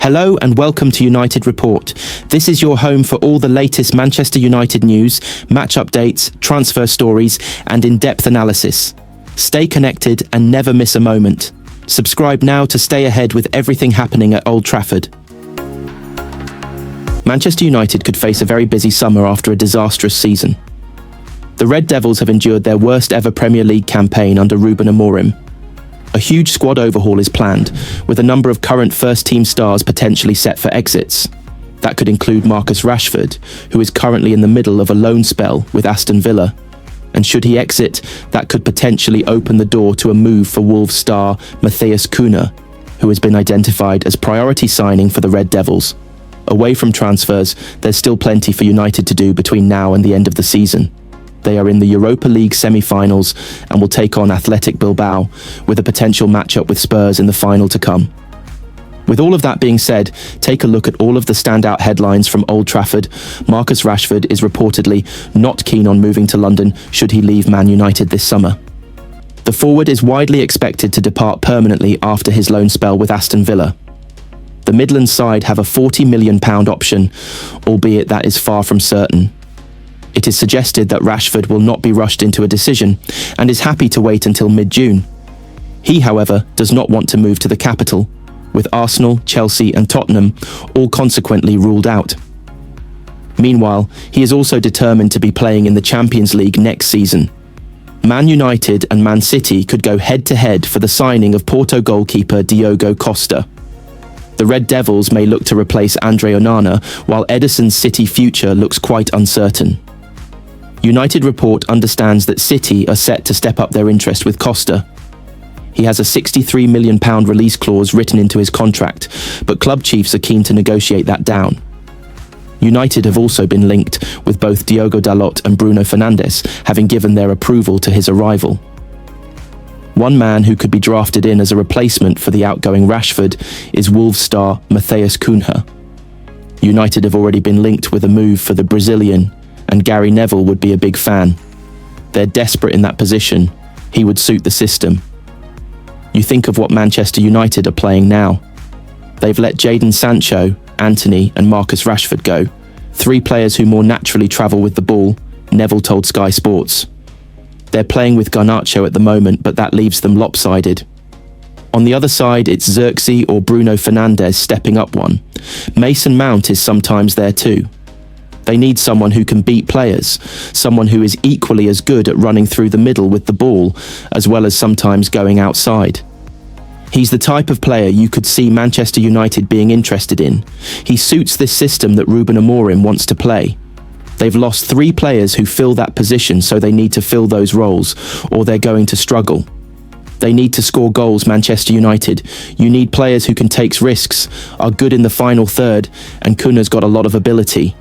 Hello and welcome to United Report. This is your home for all the latest Manchester United news, match updates, transfer stories, and in-depth analysis. Stay connected and never miss a moment. Subscribe now to stay ahead with everything happening at Old Trafford. Manchester United could face a very busy summer after a disastrous season. The Red Devils have endured their worst ever Premier League campaign under Ruben Amorim. A huge squad overhaul is planned, with a number of current first-team stars potentially set for exits. That could include Marcus Rashford, who is currently in the middle of a loan spell with Aston Villa. And should he exit, that could potentially open the door to a move for Wolves star Matheus Cunha, who has been identified as priority signing for the Red Devils. Away from transfers, there's still plenty for United to do between now and the end of the season. They are in the Europa League semi-finals and will take on Athletic Bilbao, with a potential matchup with Spurs in the final to come. With all of that being said, take a look at all of the standout headlines from Old Trafford. Marcus Rashford is reportedly not keen on moving to London should he leave Man United this summer. The forward is widely expected to depart permanently after his loan spell with Aston Villa. The Midlands side have a £40 million option, albeit that is far from certain. It is suggested that Rashford will not be rushed into a decision and is happy to wait until mid-June. He, however, does not want to move to the capital, with Arsenal, Chelsea and Tottenham all consequently ruled out. Meanwhile, he is also determined to be playing in the Champions League next season. Man United and Man City could go head-to-head for the signing of Porto goalkeeper Diogo Costa. The Red Devils may look to replace Andre Onana, while Ederson's City future looks quite uncertain. United Report understands that City are set to step up their interest with Costa. He has a £63 million release clause written into his contract, but club chiefs are keen to negotiate that down. United have also been linked, with both Diogo Dalot and Bruno Fernandes having given their approval to his arrival. One man who could be drafted in as a replacement for the outgoing Rashford is Wolves star Matheus Cunha. United have already been linked with a move for the Brazilian, and Gary Neville would be a big fan. They're desperate in that position. He would suit the system. You think of what Manchester United are playing now. They've let Jadon Sancho, Antony and Marcus Rashford go, three players who more naturally travel with the ball, Neville told Sky Sports. They're playing with Garnacho at the moment, but that leaves them lopsided. On the other side, it's Xerxes or Bruno Fernandes stepping up one. Mason Mount is sometimes there too. They need someone who can beat players, someone who is equally as good at running through the middle with the ball, as well as sometimes going outside. He's the type of player you could see Manchester United being interested in. He suits this system that Ruben Amorim wants to play. They've lost three players who fill that position, so they need to fill those roles, or they're going to struggle. They need to score goals, Manchester United. You need players who can take risks, are good in the final third, and Cunha's got a lot of ability.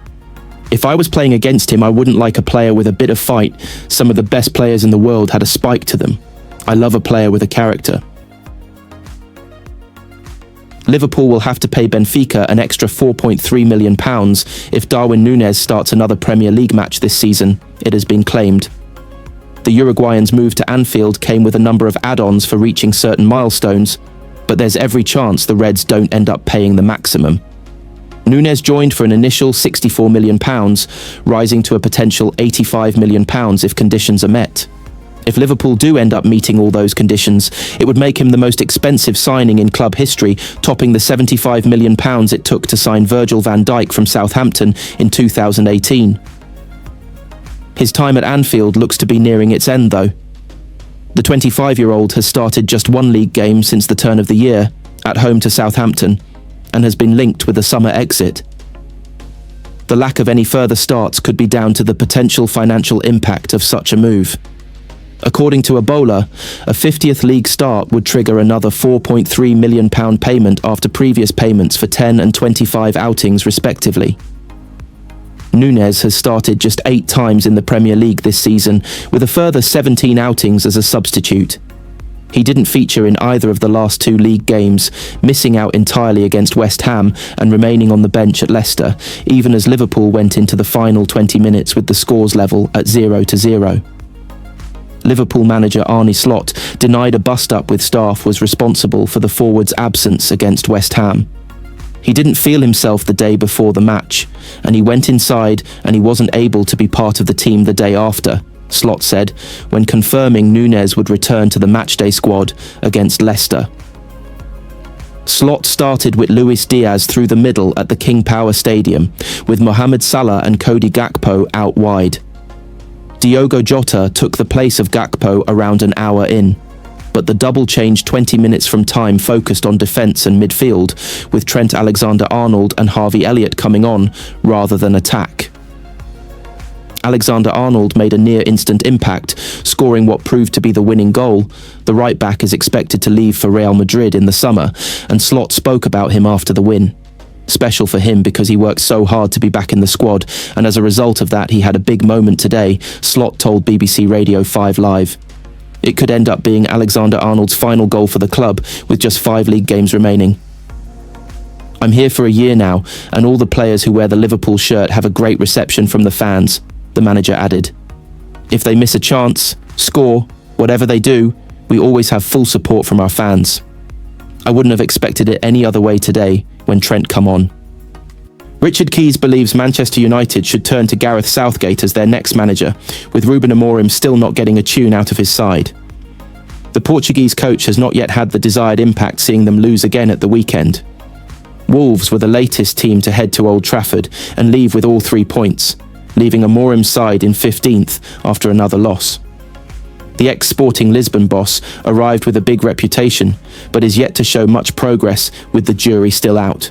If I was playing against him, I wouldn't like a player with a bit of fight. Some of the best players in the world had a spike to them. I love a player with a character. Liverpool will have to pay Benfica an extra £4.3 million if Darwin Núñez starts another Premier League match this season, it has been claimed. The Uruguayan's move to Anfield came with a number of add-ons for reaching certain milestones, but there's every chance the Reds don't end up paying the maximum. Núñez joined for an initial £64 million, rising to a potential £85 million if conditions are met. If Liverpool do end up meeting all those conditions, it would make him the most expensive signing in club history, topping the £75 million it took to sign Virgil van Dijk from Southampton in 2018. His time at Anfield looks to be nearing its end, though. The 25-year-old has started just one league game since the turn of the year, at home to Southampton, and has been linked with a summer exit. The lack of any further starts could be down to the potential financial impact of such a move. According to Ebola, a 50th league start would trigger another £4.3 million payment after previous payments for 10 and 25 outings respectively. Núñez has started just 8 times in the Premier League this season, with a further 17 outings as a substitute. He didn't feature in either of the last 2 league games, missing out entirely against West Ham and remaining on the bench at Leicester, even as Liverpool went into the final 20 minutes with the scores level at 0-0. Liverpool manager Arne Slot denied a bust-up with staff was responsible for the forward's absence against West Ham. He didn't feel himself the day before the match, and he went inside and he wasn't able to be part of the team the day after, Slot said, when confirming Núñez would return to the matchday squad against Leicester. Slot started with Luis Diaz through the middle at the King Power Stadium, with Mohamed Salah and Cody Gakpo out wide. Diogo Jota took the place of Gakpo around an hour in, but the double change 20 minutes from time focused on defence and midfield, with Trent Alexander-Arnold and Harvey Elliott coming on rather than attack. Alexander-Arnold made a near-instant impact, scoring what proved to be the winning goal. The right-back is expected to leave for Real Madrid in the summer, and Slot spoke about him after the win. Special for him because he worked so hard to be back in the squad, and as a result of that he had a big moment today, Slot told BBC Radio 5 Live. It could end up being Alexander-Arnold's final goal for the club, with just 5 league games remaining. I'm here for a year now, and all the players who wear the Liverpool shirt have a great reception from the fans, the manager added. If they miss a chance, score, whatever they do, we always have full support from our fans. I wouldn't have expected it any other way today when Trent come on. Richard Keys believes Manchester United should turn to Gareth Southgate as their next manager, with Ruben Amorim still not getting a tune out of his side. The Portuguese coach has not yet had the desired impact, seeing them lose again at the weekend. Wolves were the latest team to head to Old Trafford and leave with all 3 points, leaving Amorim's side in 15th after another loss. The ex-Sporting Lisbon boss arrived with a big reputation, but is yet to show much progress, with the jury still out.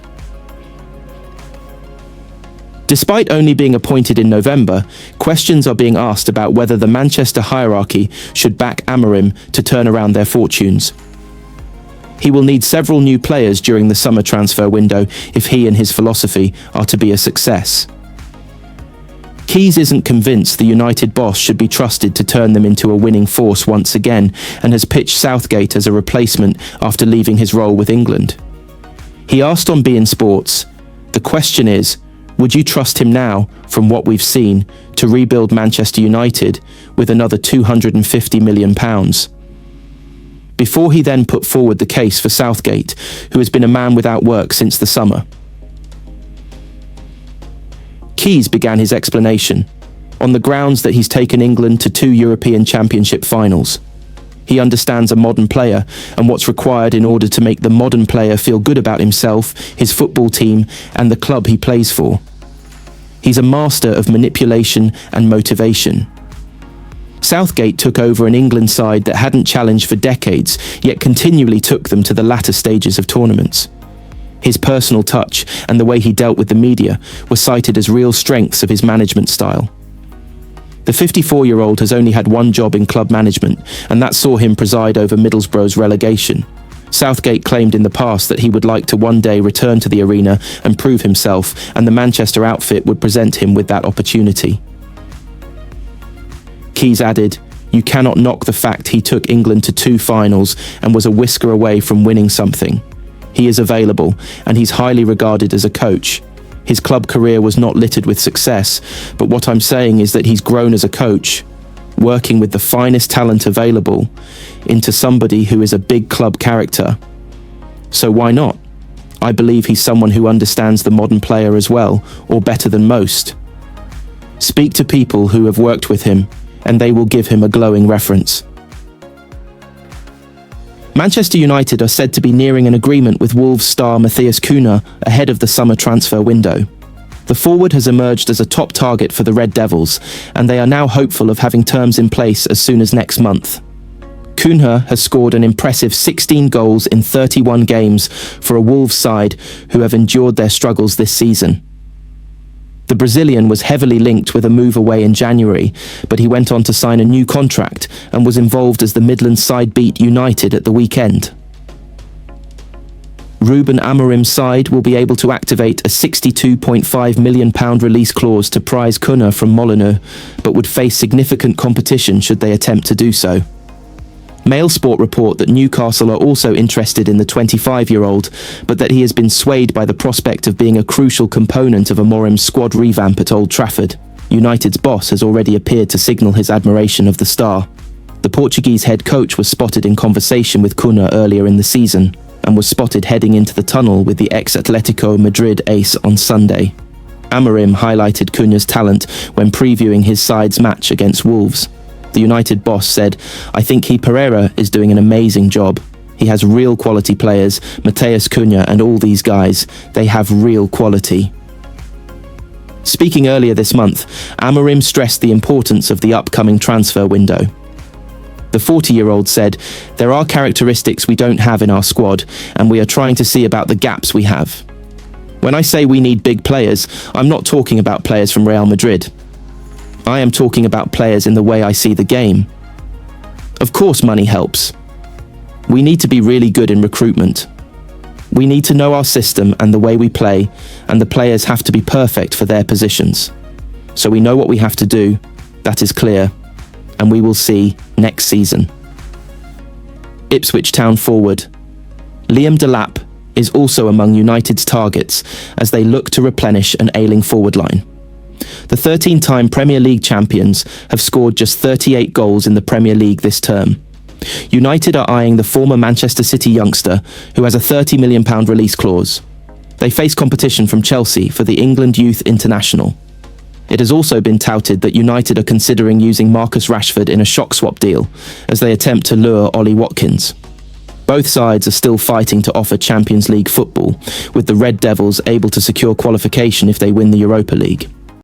Despite only being appointed in November, questions are being asked about whether the Manchester hierarchy should back Amorim to turn around their fortunes. He will need several new players during the summer transfer window if he and his philosophy are to be a success. Keys isn't convinced the United boss should be trusted to turn them into a winning force once again, and has pitched Southgate as a replacement after leaving his role with England. He asked on beIN Sports, "The question is, would you trust him now, from what we've seen, to rebuild Manchester United with another £250 million? Before he then put forward the case for Southgate, who has been a man without work since the summer. Keys began his explanation, on the grounds that he's taken England to 2 European Championship finals. He understands a modern player and what's required in order to make the modern player feel good about himself, his football team, and the club he plays for. He's a master of manipulation and motivation. Southgate took over an England side that hadn't challenged for decades, yet continually took them to the latter stages of tournaments. His personal touch and the way he dealt with the media were cited as real strengths of his management style. The 54-year-old has only had one job in club management, and that saw him preside over Middlesbrough's relegation. Southgate claimed in the past that he would like to one day return to the arena and prove himself, and the Manchester outfit would present him with that opportunity. Keys added, "You cannot knock the fact he took England to 2 finals and was a whisker away from winning something. He is available, and he's highly regarded as a coach. His club career was not littered with success, but what I'm saying is that he's grown as a coach, working with the finest talent available, into somebody who is a big club character. So why not? I believe he's someone who understands the modern player as well, or better than most. Speak to people who have worked with him, and they will give him a glowing reference." Manchester United are said to be nearing an agreement with Wolves star Matheus Cunha ahead of the summer transfer window. The forward has emerged as a top target for the Red Devils, and they are now hopeful of having terms in place as soon as next month. Cunha has scored an impressive 16 goals in 31 games for a Wolves side who have endured their struggles this season. The Brazilian was heavily linked with a move away in January, but he went on to sign a new contract and was involved as the Midlands side beat United at the weekend. Ruben Amorim's side will be able to activate a £62.5 million release clause to prize Cunha from Molineux, but would face significant competition should they attempt to do so. Mailsport report that Newcastle are also interested in the 25-year-old, but that he has been swayed by the prospect of being a crucial component of Amorim's squad revamp at Old Trafford. United's boss has already appeared to signal his admiration of the star. The Portuguese head coach was spotted in conversation with Cunha earlier in the season. and was spotted heading into the tunnel with the ex-Atletico Madrid ace on Sunday. Amorim highlighted Cunha's talent when previewing his side's match against Wolves. The United boss said, "I think Pereira is doing an amazing job. He has real quality players, Matheus Cunha and all these guys, they have real quality." Speaking earlier this month, Amorim stressed the importance of the upcoming transfer window. The 40-year-old said, "There are characteristics we don't have in our squad, and we are trying to see about the gaps we have. When I say we need big players, I'm not talking about players from Real Madrid. I am talking about players in the way I see the game. Of course money helps. We need to be really good in recruitment. We need to know our system and the way we play, and the players have to be perfect for their positions. So we know what we have to do, that is clear, and we will see next season." Ipswich Town forward Liam Delap is also among United's targets as they look to replenish an ailing forward line. The 13-time Premier League champions have scored just 38 goals in the Premier League this term. United are eyeing the former Manchester City youngster, who has a £30 million release clause. They face competition from Chelsea for the England Youth International. It has also been touted that United are considering using Marcus Rashford in a shock swap deal, as they attempt to lure Ollie Watkins. Both sides are still fighting to offer Champions League football, with the Red Devils able to secure qualification if they win the Europa League.